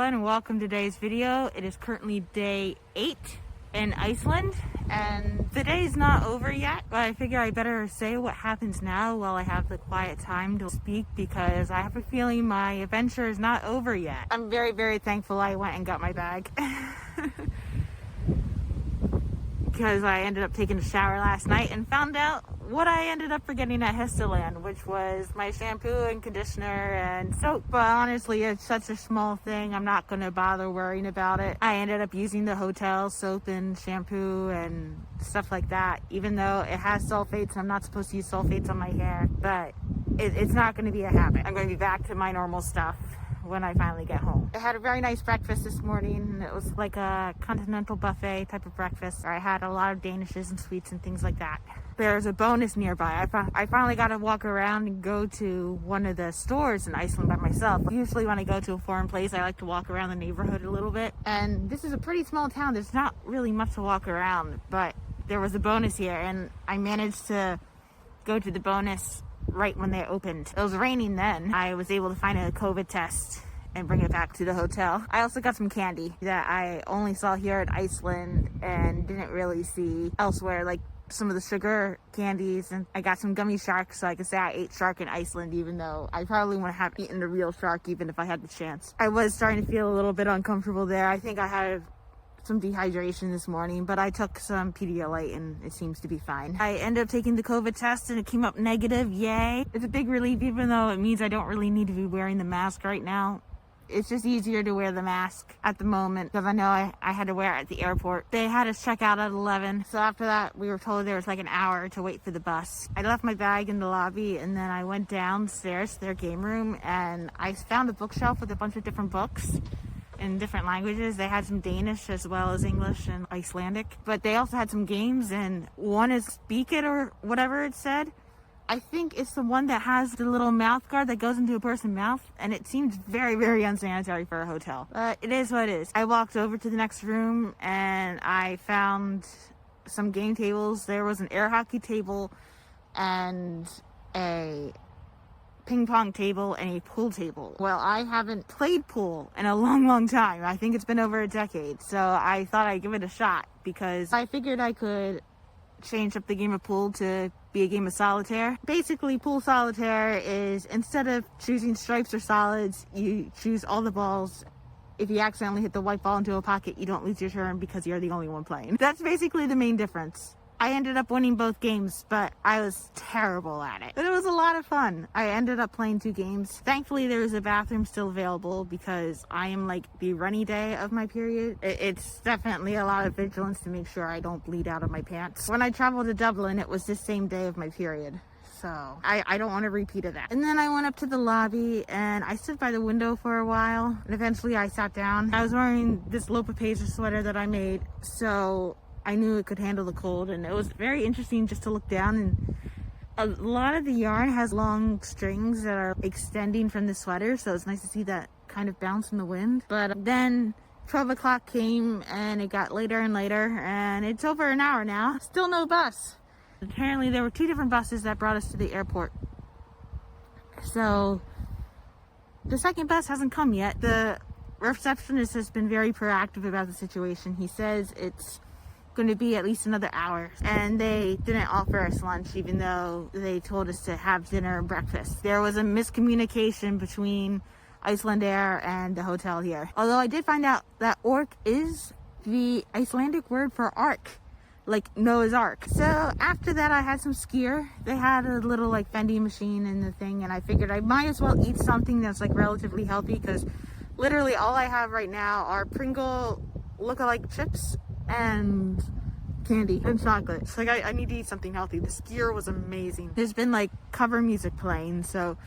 everyone, and welcome to today's video. It is currently day 8 in Iceland, and the day's not over yet, but I figure I better say what happens now while I have the quiet time to speak, because I have a feeling my adventure is not over yet. I'm very thankful I went and got my bag. Because I ended up taking a shower last night and found out what I ended up forgetting at Hestaland, which was my shampoo and conditioner and soap. But honestly, it's such a small thing, I'm not going to bother worrying about it. I ended up using the hotel soap and shampoo and stuff like that, even though it has sulfates. I'm not supposed to use sulfates on my hair, but it's not going to be a habit. I'm going to be back to my normal stuff when I finally get home. I had a very nice breakfast this morning. It was like a continental buffet type of breakfast. I had a lot of danishes and sweets and things like that. There's a bonus nearby. I finally got to walk around and go to one of the stores in Iceland by myself. Usually when I go to a foreign place, I like to walk around the neighborhood a little bit. And this is a pretty small town. There's not really much to walk around, but there was a bonus here, and I managed to go to the bonus right when they opened. It was raining then. I was able to find a COVID test and bring it back to the hotel. I also got some candy that I only saw here in Iceland and didn't really see elsewhere, like some of the sugar candies, and I got some gummy sharks, so I could say I ate shark in Iceland, even though I probably wouldn't have eaten a real shark even if I had the chance. I was starting to feel a little bit uncomfortable there. I think I had some dehydration this morning, but I took some Pedialyte and it seems to be fine. I ended up taking the COVID test and it came up negative. Yay! It's a big relief, even though it means I don't really need to be wearing the mask right now. It's just easier to wear the mask at the moment because I know I had to wear it at the airport. They had us check out at 11, so after that we were told there was like an hour to wait for the bus. I left my bag in the lobby and then I went downstairs to their game room and I found a bookshelf with a bunch of different books in different languages. They had some Danish as well as English and Icelandic, but they also had some games, and one is Speak It or whatever it said. I think it's the one that has the little mouth guard that goes into a person's mouth, and it seems very unsanitary for a hotel, but it is what it is. I walked over to the next room and I found some game tables. There was an air hockey table and a ping pong table and a pool table. Well, I haven't played pool in a long time. I think it's been over a decade, so I thought I'd give it a shot because I figured I could change up the game of pool to be a game of solitaire. Basically, pool solitaire is, instead of choosing stripes or solids, you choose all the balls. If you accidentally hit the white ball into a pocket, you don't lose your turn because you're the only one playing. That's basically the main difference. I ended up winning both games, but I was terrible at it. But it was a lot of fun. I ended up playing 2 games. Thankfully, there was a bathroom still available because I am like the runny day of my period. It's definitely a lot of vigilance to make sure I don't bleed out of my pants. When I traveled to Dublin, it was the same day of my period. So I don't want to repeat of that. And then I went up to the lobby and I stood by the window for a while, and eventually I sat down. I was wearing this Lopa Pacer sweater that I made, so I knew it could handle the cold, and it was very interesting just to look down, and a lot of the yarn has long strings that are extending from the sweater, so it's nice to see that kind of bounce in the wind. But then 12 o'clock came and it got later and later, and it's over an hour now. Still no bus. Apparently there were 2 different buses that brought us to the airport. So the second bus hasn't come yet. The receptionist has been very proactive about the situation. He says it's going to be at least another hour, and they didn't offer us lunch even though they told us to have dinner and breakfast. There was a miscommunication between Iceland Air and the hotel here, although I did find out that ork is the Icelandic word for ark, like Noah's Ark. So after that I had some skyr. They had a little like vending machine in the thing, and I figured I might as well eat something that's like relatively healthy, because literally all I have right now are Pringle look-alike chips and candy and chocolate. So like I need to eat something healthy. The skyr was amazing. There's been like cover music playing, so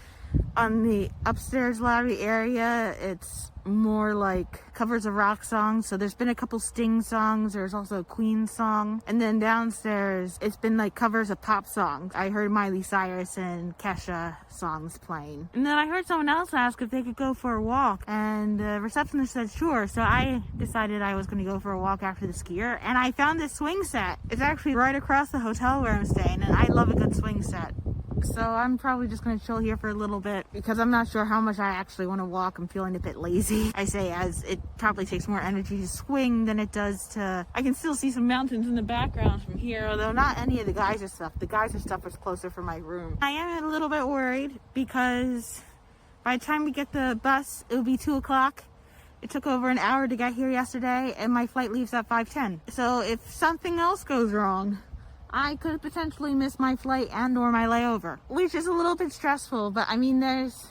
on the upstairs lobby area it's more like covers of rock songs. So there's been a couple Sting songs, there's also a Queen song, and then downstairs it's been like covers of pop songs. I heard Miley Cyrus and Kesha songs playing, and then I heard someone else ask if they could go for a walk, and the receptionist said sure. So I decided I was going to go for a walk after the skyr, and I found this swing set. It's actually right across the hotel where I'm staying, and I love a good swing set. So I'm probably just going to chill here for a little bit because I'm not sure how much I actually want to walk. I'm feeling a bit lazy. energy. I say as it probably takes more energy to swing than it does to... I can still see some mountains in the background from here, although not any of the geyser stuff. The geyser stuff was closer from my room. I am a little bit worried because by the time we get the bus, it'll be 2 o'clock. It took over an hour to get here yesterday, and my flight leaves at 5:10. So if something else goes wrong, I could potentially miss my flight and or my layover, which is a little bit stressful. But I mean, there's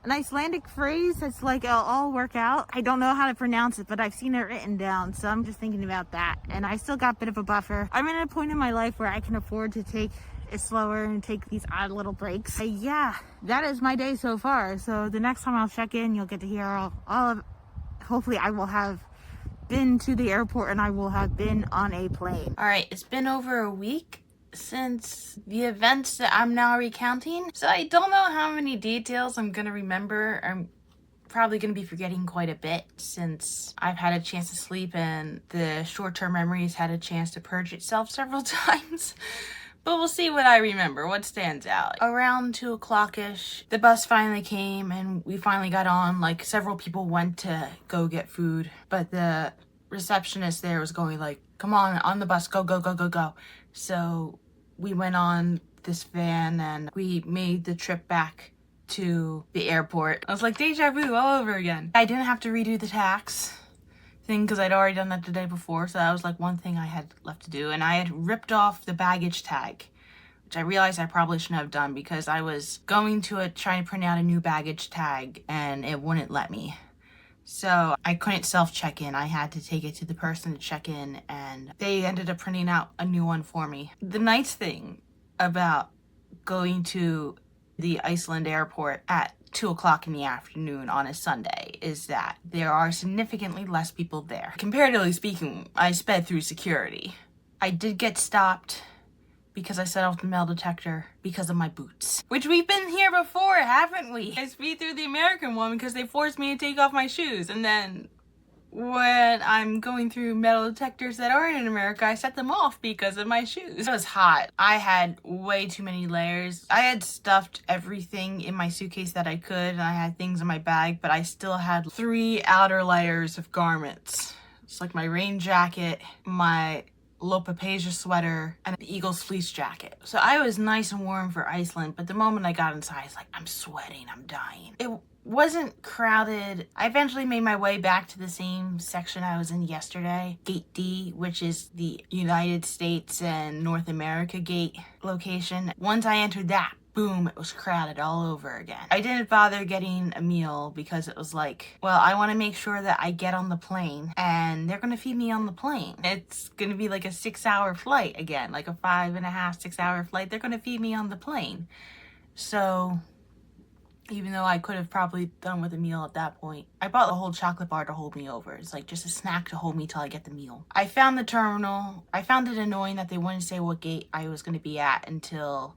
an Icelandic phrase that's like, it'll all work out. I don't know how to pronounce it, but I've seen it written down, so I'm just thinking about that. And I still got a bit of a buffer. I'm at a point in my life where I can afford to take it slower and take these odd little breaks. Yeah, that is my day so far. So the next time I'll check in, you'll get to hear all of... Hopefully I will have been to the airport and I will have been on a plane. All right, it's been over a week since the events that I'm now recounting. So I don't know how many details I'm gonna remember. I'm probably gonna be forgetting quite a bit since I've had a chance to sleep and the short-term memories had a chance to purge itself several times. But we'll see what I remember, what stands out. Around 2 o'clock-ish, the bus finally came and we finally got on. Like, several people went to go get food, but the receptionist there was going like, come on the bus, go, go, go, go, go. So we went on this van and we made the trip back to the airport. I was like, deja vu all over again. I didn't have to redo the tax thing because I'd already done that the day before, so that was like one thing I had left to do. And I had ripped off the baggage tag, which I realized I probably shouldn't have done because I was going to try to print out a new baggage tag and it wouldn't let me. So I couldn't self-check in. I had to take it to the person to check in and they ended up printing out a new one for me. The nice thing about going to the Iceland airport at 2 o'clock in the afternoon on a Sunday is that there are significantly less people there. Comparatively speaking, I sped through security. I did get stopped because I set off the metal detector because of my boots. Which we've been here before, haven't we? I speed through the American one because they forced me to take off my shoes, and then when I'm going through metal detectors that aren't in America, I set them off because of my shoes. It was hot. I had way too many layers. I had stuffed everything in my suitcase that I could, and I had things in my bag, but I still had 3 outer layers of garments. It's like my rain jacket, my Lopapeja sweater, and an Eagles fleece jacket. So I was nice and warm for Iceland, but the moment I got inside, it's like, I'm sweating, I'm dying. It wasn't crowded. I eventually made my way back to the same section I was in yesterday, Gate D, which is the United States and North America gate location. Once I entered that, boom, it was crowded all over again. I didn't bother getting a meal because it was like, well, I want to make sure that I get on the plane and they're going to feed me on the plane. It's going to be like a 6-hour flight again, like a 5.5, 6-hour flight. They're going to feed me on the plane. So even though I could have probably done with a meal at that point, I bought a whole chocolate bar to hold me over. It's like just a snack to hold me till I get the meal. I found the terminal. I found it annoying that they wouldn't say what gate I was going to be at until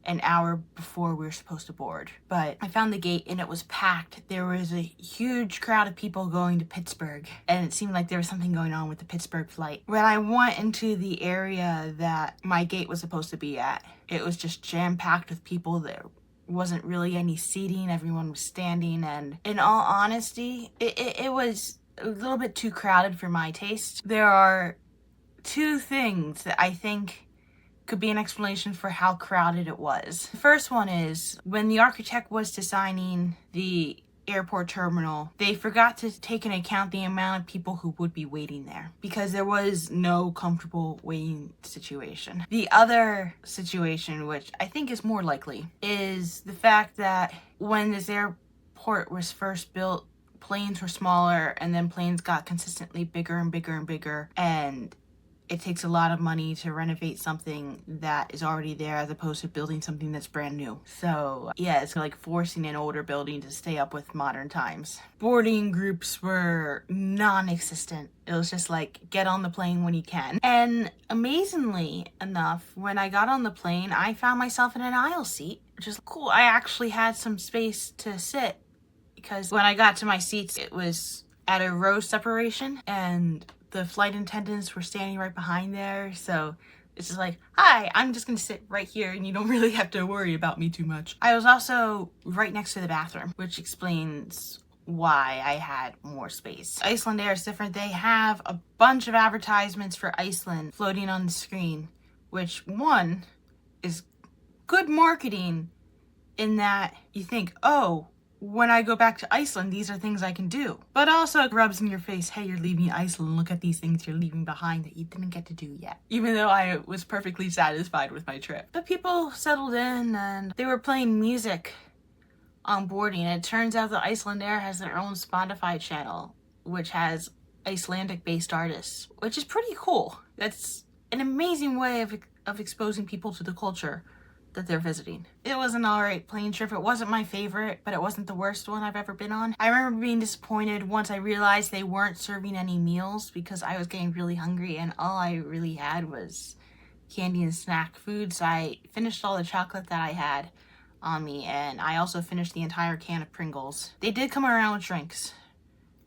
an hour before we were supposed to board. But I found the gate and it was packed. There was a huge crowd of people going to Pittsburgh, and it seemed like there was something going on with the Pittsburgh flight. When I went into the area that my gate was supposed to be at, it was just jam-packed with people. There wasn't really any seating. Everyone was standing, and in all honesty, it was a little bit too crowded for my taste. There are 2 things that I think could be an explanation for how crowded it was. The first one is when the architect was designing the airport terminal, they forgot to take into account the amount of people who would be waiting there because there was no comfortable waiting situation. The other situation, which I think is more likely, is the fact that when this airport was first built, planes were smaller and then planes got consistently bigger and bigger and bigger, and it takes a lot of money to renovate something that is already there as opposed to building something that's brand new. So yeah, it's like forcing an older building to stay up with modern times. Boarding groups were non-existent. It was just like, get on the plane when you can. And amazingly enough, when I got on the plane, I found myself in an aisle seat, which is cool. I actually had some space to sit because when I got to my seats, it was at a row separation and the flight attendants were standing right behind there, so it's just like, hi, I'm just gonna sit right here and you don't really have to worry about me too much. I was also right next to the bathroom, which explains why I had more space. Icelandair is different. They have a bunch of advertisements for Iceland floating on the screen, which one is good marketing in that you think, oh, when I go back to Iceland, these are things I can do. But also it rubs in your face, hey, you're leaving Iceland, look at these things you're leaving behind that you didn't get to do yet. Even though I was perfectly satisfied with my trip. But people settled in and they were playing music on boarding. It turns out that Icelandair has their own Spotify channel, which has Icelandic based artists, which is pretty cool. That's an amazing way of exposing people to the culture that they're visiting. It was an alright plane trip. It wasn't my favorite, but it wasn't the worst one I've ever been on. I remember being disappointed once I realized they weren't serving any meals because I was getting really hungry and all I really had was candy and snack food. So I finished all the chocolate that I had on me, and I also finished the entire can of Pringles. They did come around with drinks,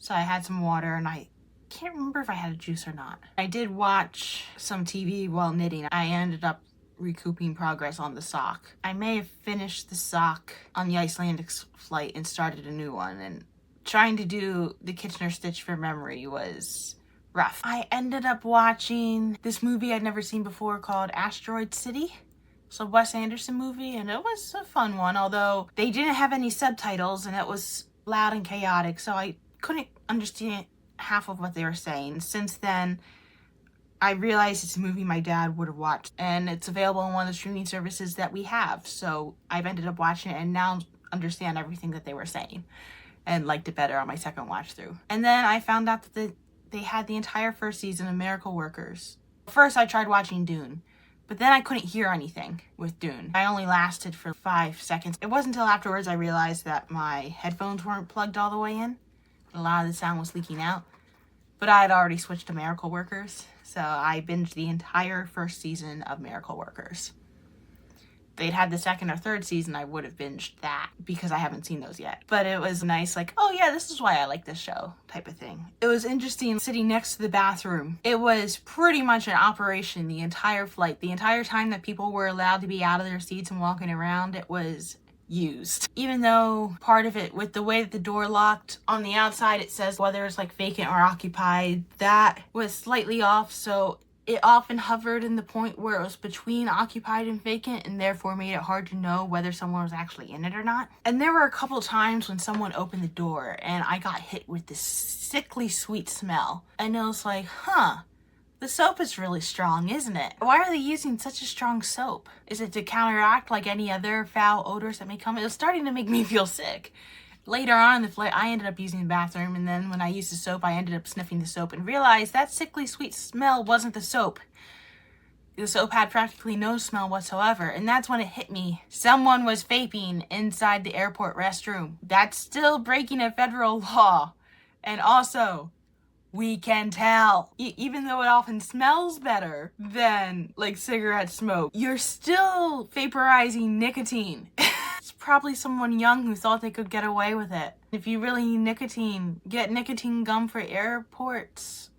so I had some water, and I can't remember if I had a juice or not. I did watch some TV while knitting. I ended up recouping progress on the sock. I may have finished the sock on the Icelandic flight and started a new one, and trying to do the Kitchener stitch for memory was rough. I ended up watching this movie I'd never seen before called Asteroid City. It's a Wes Anderson movie, and it was a fun one, although they didn't have any subtitles and it was loud and chaotic, so I couldn't understand half of what they were saying. Since then, I realized it's a movie my dad would have watched, and it's available on one of the streaming services that we have, so I've ended up watching it and now understand everything that they were saying and liked it better on my second watch through. And then I found out that they had the entire first season of Miracle Workers. First, I tried watching Dune, but then I couldn't hear anything with Dune. I only lasted for 5 seconds. It wasn't until afterwards I realized that my headphones weren't plugged all the way in. A lot of the sound was leaking out. But I had already switched to Miracle Workers, so I binged the entire first season of Miracle Workers. If they'd had the second or third season, I would have binged that because I haven't seen those yet. But it was nice, like, oh yeah, this is why I like this show type of thing. It was interesting sitting next to the bathroom. It was pretty much an operation the entire flight. The entire time that people were allowed to be out of their seats and walking around, it was used. Even though part of it, with the way that the door locked on the outside, it says whether it's like vacant or occupied, that was slightly off, so it often hovered in the point where it was between occupied and vacant, and therefore made it hard to know whether someone was actually in it or not. And there were a couple times when someone opened the door and I got hit with this sickly sweet smell, and it was like, the soap is really strong, isn't it? Why are they using such a strong soap? Is it to counteract like any other foul odors that may come? It was starting to make me feel sick. Later on in the flight, I ended up using the bathroom, and then when I used the soap, I ended up sniffing the soap and realized that sickly sweet smell wasn't the soap. The soap had practically no smell whatsoever, and that's when it hit me. Someone was vaping inside the airport restroom. That's still breaking a federal law. And also, we can tell, even though it often smells better than like cigarette smoke, you're still vaporizing nicotine. It's probably someone young who thought they could get away with it. If you really need nicotine, get nicotine gum for airplanes,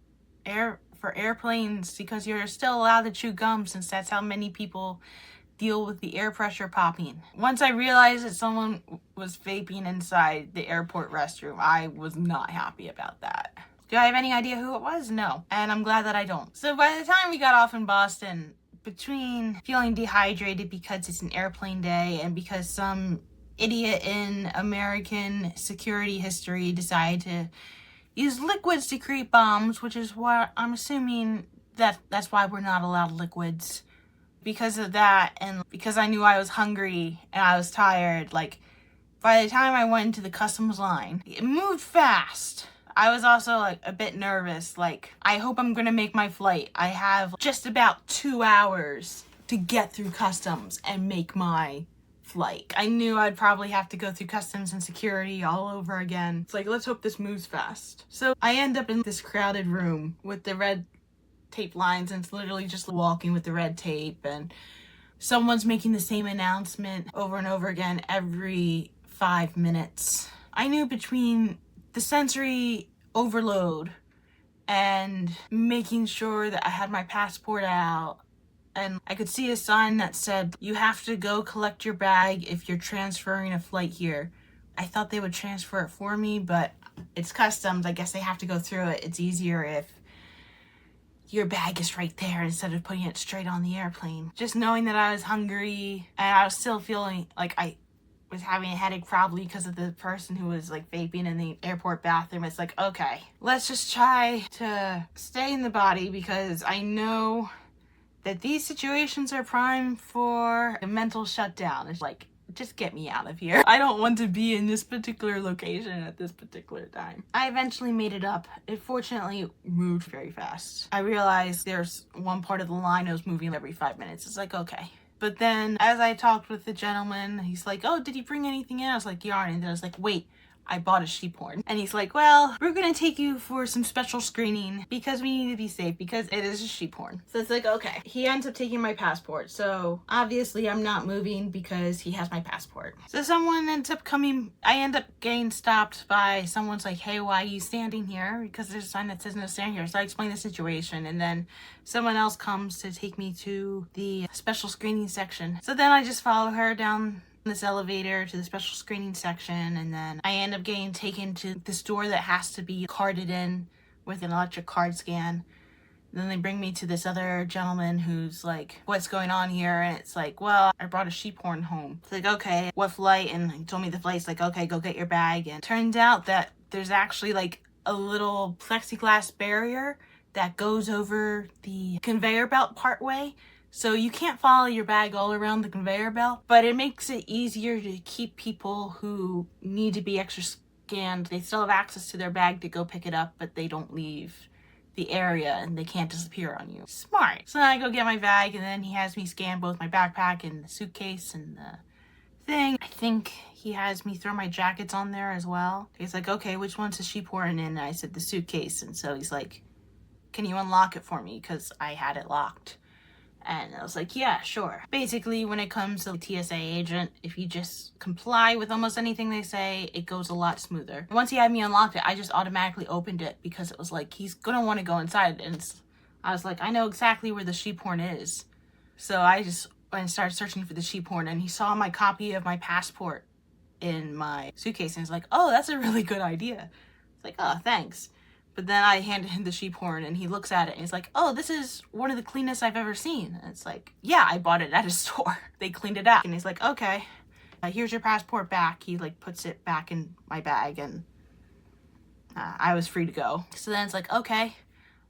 because you're still allowed to chew gum, since that's how many people deal with the air pressure popping. Once I realized that someone was vaping inside the airport restroom, I was not happy about that. Do I have any idea who it was? No. And I'm glad that I don't. So by the time we got off in Boston, between feeling dehydrated because it's an airplane day and because some idiot in American security history decided to use liquids to create bombs, which is what I'm assuming that's why we're not allowed liquids. Because of that, and because I knew I was hungry and I was tired, like, by the time I went into the customs line, it moved fast. I was also like a bit nervous, like, I hope I'm gonna make my flight. I have just about 2 hours to get through customs and make my flight. I knew I'd probably have to go through customs and security all over again. It's like, let's hope this moves fast. So I end up in this crowded room with the red tape lines, and it's literally just walking with the red tape, and someone's making the same announcement over and over again every 5 minutes. I knew between the sensory overload and making sure that I had my passport out, and I could see a sign that said, you have to go collect your bag if you're transferring a flight here, I thought they would transfer it for me, but it's customs. I guess they have to go through it. It's easier if your bag is right there instead of putting it straight on the airplane. Just knowing that I was hungry and I was still feeling like I was having a headache, probably because of the person who was like vaping in the airport bathroom. It's like, okay, let's just try to stay in the body, because I know that these situations are prime for a mental shutdown. It's like, just get me out of here. I don't want to be in this particular location at this particular time. I eventually made it up. It fortunately moved very fast. I realized there's one part of the line that was moving every 5 minutes. It's like, okay. But then as I talked with the gentleman, he's like, oh, did he bring anything in? I was like, yarn. And then I was like, wait, I bought a sheep horn. And he's like, well, we're gonna take you for some special screening because we need to be safe, because it is a sheep horn. So it's like, okay. He ends up taking my passport. So obviously I'm not moving because he has my passport. So someone ends up coming, I end up getting stopped by someone's like, hey, why are you standing here? Because there's a sign that says no stand here. So I explain the situation, and then someone else comes to take me to the special screening section. So then I just follow her down this elevator to the special screening section, and then I end up getting taken to this door that has to be carded in with an electric card scan. Then they bring me to this other gentleman who's like, what's going on here? And it's like, well, I brought a sheep horn home. It's like, okay, what flight? And he told me the flight's like, okay, go get your bag. And turns out that there's actually like a little plexiglass barrier that goes over the conveyor belt part way. So you can't follow your bag all around the conveyor belt, but it makes it easier to keep people who need to be extra scanned. They still have access to their bag to go pick it up, but they don't leave the area and they can't disappear on you. Smart. So then I go get my bag, and then he has me scan both my backpack and the suitcase and the thing. I think he has me throw my jackets on there as well. He's like, okay, which one's the sheep horn in? And I said the suitcase. And so he's like, can you unlock it for me? Because I had it locked. And I was like, yeah, sure. Basically, when it comes to the TSA agent, if you just comply with almost anything they say, it goes a lot smoother. Once he had me unlocked it, I just automatically opened it because it was like, he's gonna want to go inside. And I was like, I know exactly where the sheep horn is. So I just went and started searching for the sheep horn, and he saw my copy of my passport in my suitcase, and he's like, oh, that's a really good idea. It's like, oh, thanks. But then I handed him the sheep horn, and he looks at it and he's like, oh, this is one of the cleanest I've ever seen. And it's like, yeah, I bought it at a store. They cleaned it out. And he's like, okay, here's your passport back. He like puts it back in my bag, and I was free to go. So then it's like, okay,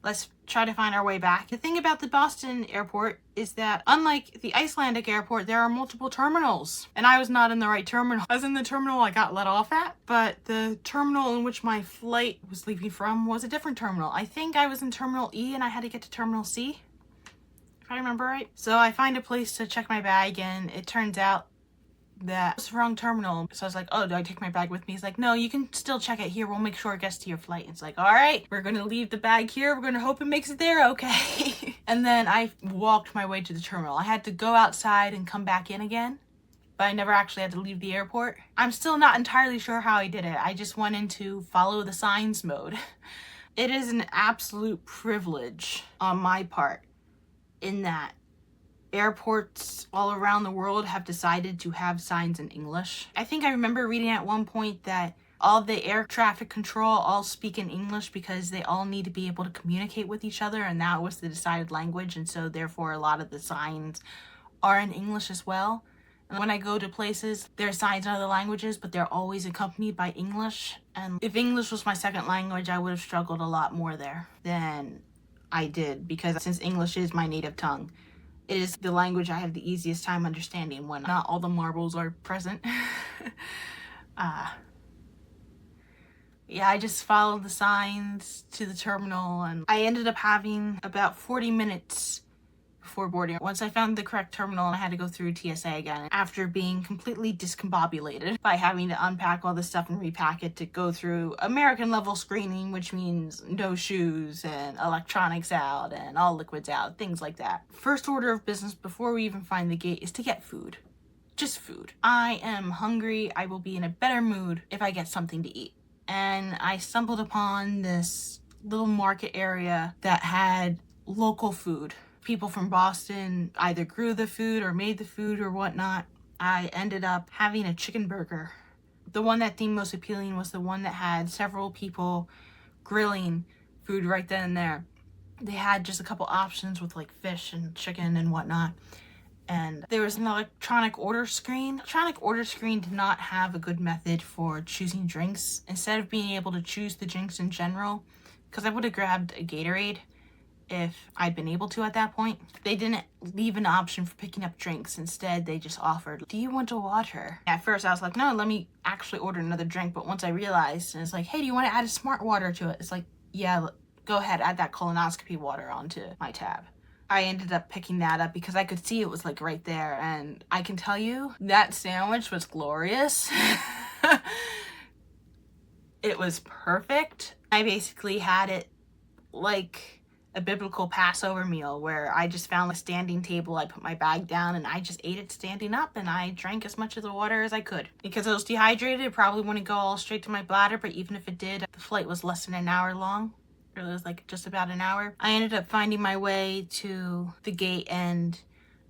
let's try to find our way back. The thing about the Boston airport is that, unlike the Icelandic airport, there are multiple terminals. And I was not in the right terminal. I was in the terminal I got let off at, but the terminal in which my flight was leaving from was a different terminal. I think I was in Terminal E and I had to get to Terminal C, if I remember right. So I find a place to check my bag, and it turns out that was the wrong terminal. So I was like, oh, do I take my bag with me? He's like, no, you can still check it here. We'll make sure it gets to your flight. It's like, all right, we're gonna leave the bag here. We're gonna hope it makes it there. Okay. And then I walked my way to the terminal. I had to go outside and come back in again, but I never actually had to leave the airport. I'm still not entirely sure how I did it. I just went into follow the signs mode. It is an absolute privilege on my part in that airports all around the world have decided to have signs in English. I think I remember reading at one point that all the air traffic control all speak in English because they all need to be able to communicate with each other, and that was the decided language, and so therefore a lot of the signs are in English as well. And when I go to places, there are signs in other languages, but they're always accompanied by English. And if English was my second language, I would have struggled a lot more there than I did, because since English is my native tongue, it is the language I have the easiest time understanding when not all the marbles are present. Yeah, I just followed the signs to the terminal, and I ended up having about 40 minutes before boarding. Once I found the correct terminal, I had to go through TSA again after being completely discombobulated by having to unpack all this stuff and repack it to go through American level screening, which means no shoes and electronics out and all liquids out, things like that. First order of business before we even find the gate is to get food. Just food. I am hungry. I will be in a better mood if I get something to eat. And I stumbled upon this little market area that had local food. People from Boston either grew the food or made the food or whatnot. I ended up having a chicken burger the one that seemed most appealing was the one that had several people grilling food right then and there. They had just a couple options with like fish and chicken and whatnot. And there was an electronic order screen. Electronic order screen did not have a good method for choosing drinks. Instead of being able to choose the drinks in general, because I would have grabbed a Gatorade if I'd been able to at that point. They didn't leave an option for picking up drinks. Instead, they just offered, do you want a water? At first, I was like, no, let me actually order another drink. But once I realized, and it's like, hey, do you want to add a smart water to it? It's like, yeah, go ahead, add that colonoscopy water onto my tab. I ended up picking that up because I could see it was like right there. And I can tell you, that sandwich was glorious. It was perfect. I basically had it like a biblical Passover meal where I just found a standing table. I put my bag down and I just ate it standing up, and I drank as much of the water as I could. Because I was dehydrated, it probably wouldn't go all straight to my bladder, but even if it did, the flight was less than an hour long. It was like just about an hour. I ended up finding my way to the gate and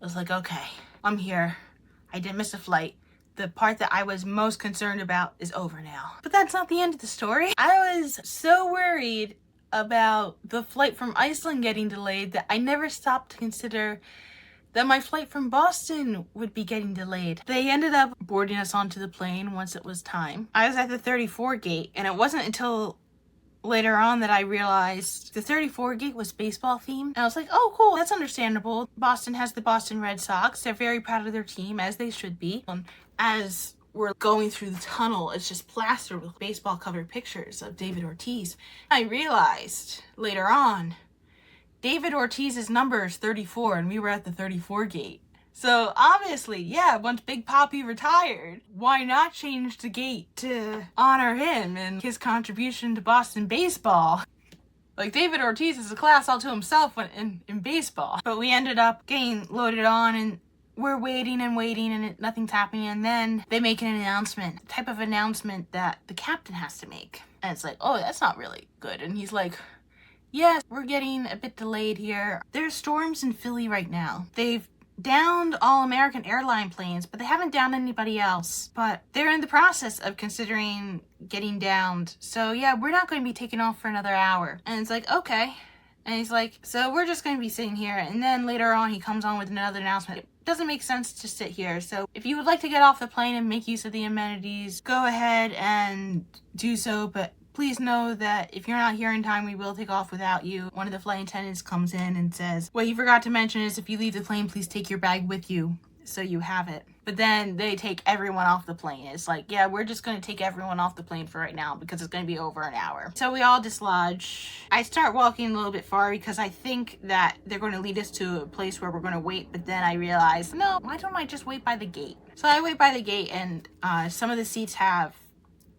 I was like, okay, I'm here. I didn't miss a flight. The part that I was most concerned about is over now. But that's not the end of the story. I was so worried about the flight from Iceland getting delayed that I never stopped to consider that my flight from Boston would be getting delayed. They ended up boarding us onto the plane once it was time. I was at the 34 gate, and it wasn't until later on that I realized the 34 gate was baseball themed. And I was like, oh cool, that's understandable. Boston has the Boston Red Sox. They're very proud of their team, as they should be. As we're going through the tunnel, it's just plastered with baseball covered pictures of David Ortiz. I realized later on, David Ortiz's number is 34 and we were at the 34 gate. So obviously, yeah, once Big Papi retired, why not change the gate to honor him and his contribution to Boston baseball? Like, David Ortiz is a class all to himself in baseball. But we ended up getting loaded on and we're waiting and nothing's happening. And then they make an announcement, type of announcement that the captain has to make. And it's like, oh, that's not really good. And he's like, yes, we're getting a bit delayed here. There's storms in Philly right now. They've downed all American airline planes, but they haven't downed anybody else. But they're in the process of considering getting downed. So yeah, we're not going to be taking off for another hour. And it's like, okay. And he's like, so we're just going to be sitting here. And then later on, he comes on with another announcement. It doesn't make sense to sit here. So if you would like to get off the plane and make use of the amenities, go ahead and do so. But please know that if you're not here in time, we will take off without you. One of the flight attendants comes in and says, what you forgot to mention is if you leave the plane, please take your bag with you so you have it. But then they take everyone off the plane. It's like, yeah, we're just going to take everyone off the plane for right now because it's going to be over an hour. So we all dislodge. I start walking a little bit far because I think that they're going to lead us to a place where we're going to wait. But then I realize, no, why don't I just wait by the gate? So I wait by the gate, and some of the seats have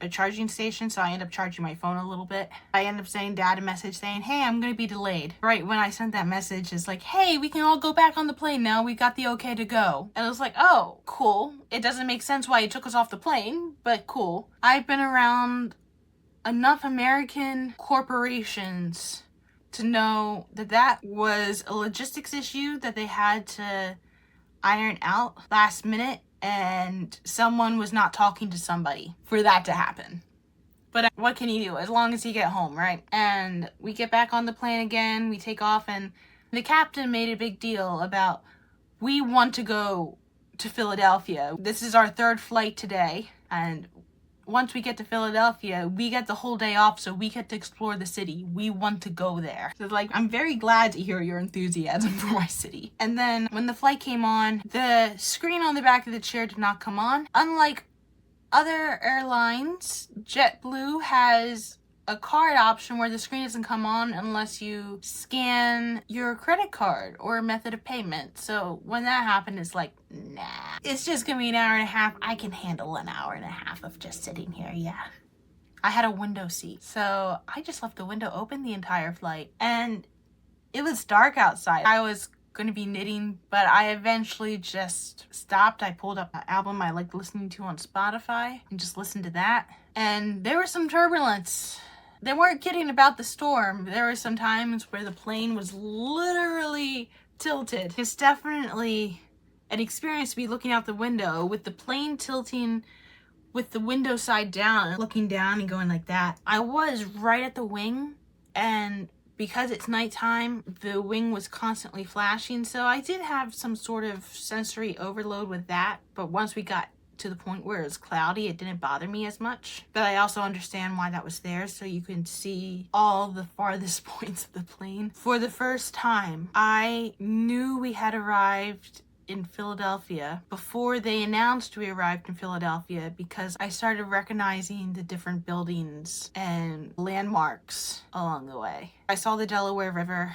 a charging station, so I end up charging my phone a little bit. I end up sending Dad a message saying, hey, I'm gonna be delayed. Right when I sent that message, it's like, hey, we can all go back on the plane now. We got the okay to go. And I was like, oh, cool. It doesn't make sense why you took us off the plane, but cool. I've been around enough American corporations to know that that was a logistics issue that they had to iron out last minute, and someone was not talking to somebody for that to happen. But what can you do as long as you get home, right? And we get back on the plane again, we take off, and the captain made a big deal about, we want to go to Philadelphia. This is our third flight today, and once we get to Philadelphia, we get the whole day off, so we get to explore the city. We want to go there. So like, I'm very glad to hear your enthusiasm for my city. And then when the flight came on, the screen on the back of the chair did not come on. Unlike other airlines, JetBlue has a card option where the screen doesn't come on unless you scan your credit card or a method of payment. So when that happened, it's like, nah, it's just gonna be an hour and a half. I can handle an hour and a half of just sitting here. Yeah, I had a window seat, so I just left the window open the entire flight, and it was dark outside. I was gonna be knitting, but I eventually just stopped. I pulled up an album I liked listening to on Spotify and just listened to that. And there was some turbulence. They weren't kidding about the storm. There were some times where the plane was literally tilted. It's definitely an experience to be looking out the window with the plane tilting with the window side down and looking down and going like that. I was right at the wing, and because it's nighttime, the wing was constantly flashing, so I did have some sort of sensory overload with that, but once we got to the point where it was cloudy, it didn't bother me as much. But I also understand why that was there, so you can see all the farthest points of the plane. For the first time, I knew we had arrived in Philadelphia before they announced we arrived in Philadelphia, because I started recognizing the different buildings and landmarks along the way. I saw the Delaware River,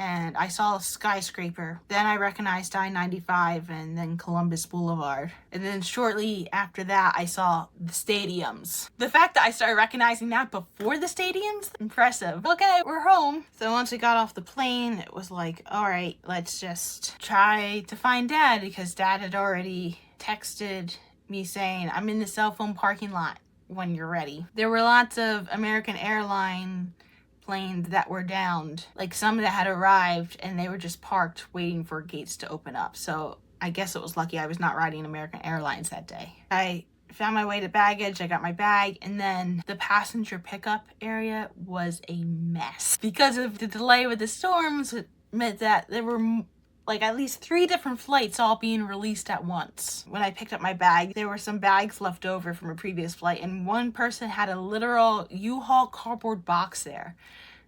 and I saw a skyscraper. Then I recognized I-95 and then Columbus Boulevard. And then shortly after that, I saw the stadiums. The fact that I started recognizing that before the stadiums, impressive. Okay, we're home. So once we got off the plane, it was like, all right, let's just try to find Dad, because Dad had already texted me saying, I'm in the cell phone parking lot when you're ready. There were lots of American Airlines planes that were downed, like some that had arrived and they were just parked waiting for gates to open up. So I guess it was lucky I was not riding American Airlines that day. I found my way to baggage, I got my bag, and then the passenger pickup area was a mess. Because of the delay with the storms, it meant that there were like at least 3 different flights all being released at once. When I picked up my bag, there were some bags left over from a previous flight, and one person had a literal U-Haul cardboard box there.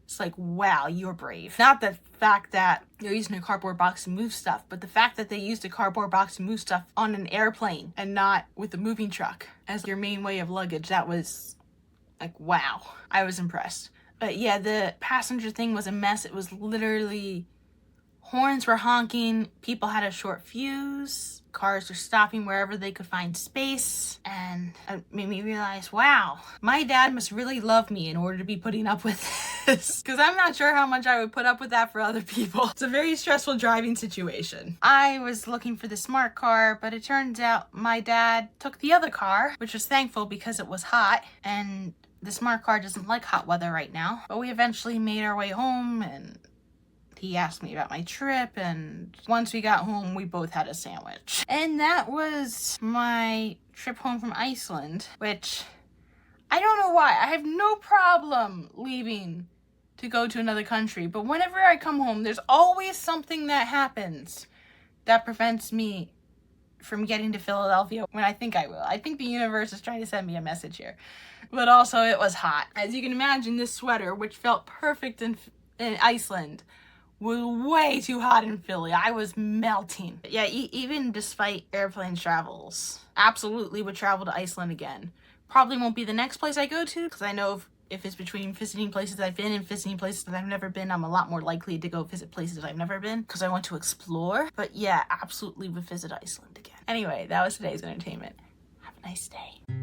It's like, wow, you're brave. Not the fact that they're using a cardboard box to move stuff, but the fact that they used a cardboard box to move stuff on an airplane and not with a moving truck as your main way of luggage. That was like, wow. I was impressed. But yeah, the passenger thing was a mess. It was literally, horns were honking, people had a short fuse, cars were stopping wherever they could find space, and it made me realize, wow, my dad must really love me in order to be putting up with this, because I'm not sure how much I would put up with that for other people. It's a very stressful driving situation. I was looking for the smart car, but it turns out my dad took the other car, which was thankful because it was hot, and the smart car doesn't like hot weather right now. But we eventually made our way home, and he asked me about my trip, and once we got home, we both had a sandwich. And that was my trip home from Iceland, which I don't know why. I have no problem leaving to go to another country, but whenever I come home, there's always something that happens that prevents me from getting to Philadelphia when I think I will. I think the universe is trying to send me a message here. But also, it was hot. As you can imagine, this sweater, which felt perfect in Iceland, was way too hot in Philly. I was melting. But yeah, even despite airplane travels, absolutely would travel to Iceland again. Probably won't be the next place I go to, because I know if it's between visiting places I've been and visiting places that I've never been, I'm a lot more likely to go visit places I've never been, because I want to explore. But yeah, absolutely would visit Iceland again. Anyway, that was today's entertainment. Have a nice day.